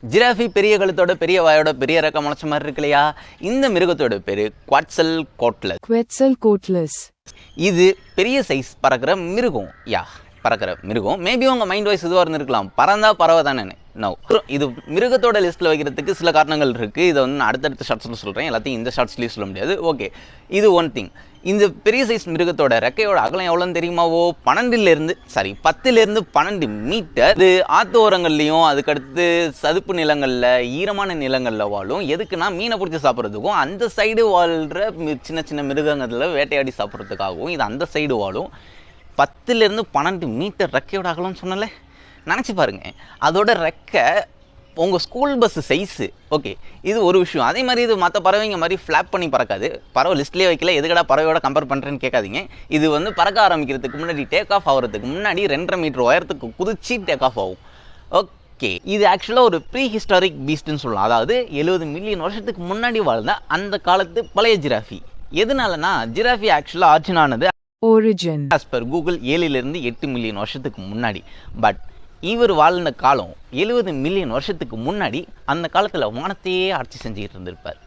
ஜிராஃபி பெரிய கழுத்தோட பெரிய வாயோட பெரிய ரக்கம் முளைச்ச மாதிரி இருக்கு இல்லையா? இந்த மிருகத்தோட பேரு குவெட்சல்கோட்லஸ். இது பெரிய சைஸ் பறக்கிற மிருகம். பறக்கிற மிருகம். மேபி உங்க மைண்ட் வாய்ஸ் இதுவாக இருந்திருக்கலாம், பறந்தா பறவை தானே. நோ, இது மிருகத்தோட லிஸ்ட்டில் வைக்கிறதுக்கு சில காரணங்கள் இருக்குது. இதை நான் அடுத்தடுத்த ஷார்ட்ஸில் சொல்கிறேன், எல்லாத்தையும் இந்த ஷார்ட்ஸ்லேயும் சொல்ல முடியாது. ஓகே, இது ஒன் திங். இந்த பெரிய சைஸ் மிருகத்தோட ரெக்கையோட அகலம் எவ்வளோன்னு தெரியுமாவோ? 10 12 மீட்டர். இது ஆற்று ஓரங்கள்லையும் அதுக்கடுத்து சதுப்பு நிலங்களில் ஈரமான நிலங்களில் வாழும். எதுக்குன்னா மீனை பிடிச்சி சாப்பிட்றதுக்கும், அந்த சைடு வாழ்கிற சின்ன சின்ன மிருகங்களில் வேட்டையாடி சாப்பிட்றதுக்காகவும் இது அந்த சைடு வாழும். 10 12 மீட்டர் ரெக்கையோட அகலம்னு சொன்னல, நினச்சி பாருங்கள். அதோட ரெக்கை உங்கள் ஸ்கூல் பஸ்ஸு சைஸு. ஓகே, இது ஒரு விஷயம். அதே மாதிரி இது மற்ற பறவைங்க மாதிரி ஃப்ளாப் பண்ணி பறக்காது. பறவை லிஸ்ட்லேயே வைக்கல, எதுக்கடா பறவையோட கம்பேர் பண்ணுறேன்னு கேட்காதீங்க. இது பறக்க ஆரம்பிக்கிறதுக்கு முன்னாடி டேக் ஆஃப் ஆகிறதுக்கு முன்னாடி 2.5 மீட்டர் உயரத்துக்கு குதிச்சு டேக் ஆஃப் ஆகும். ஓகே, இது ஆக்சுவலாக ஒரு ப்ரீ ஹிஸ்டாரிக் பீஸ்ட்னு சொல்லலாம். அதாவது 70 மில்லியன் வருஷத்துக்கு முன்னாடி வாழ்ந்த அந்த காலத்து பழைய ஜிராஃபி. எதனாலனா ஜிராஃபி ஆக்சுவலாக ஆர்ஜின் ஆனது origin as per Google 7 8 million வருஷத்துக்கு முன்னாடி. பட் இவர் வாழ்ந்த காலம் 70 மில்லியன் வருஷத்துக்கு முன்னாடி. அந்த காலத்தில் வானத்தையே ஆட்சி செஞ்சுக்கிட்டு இருந்திருப்பார்.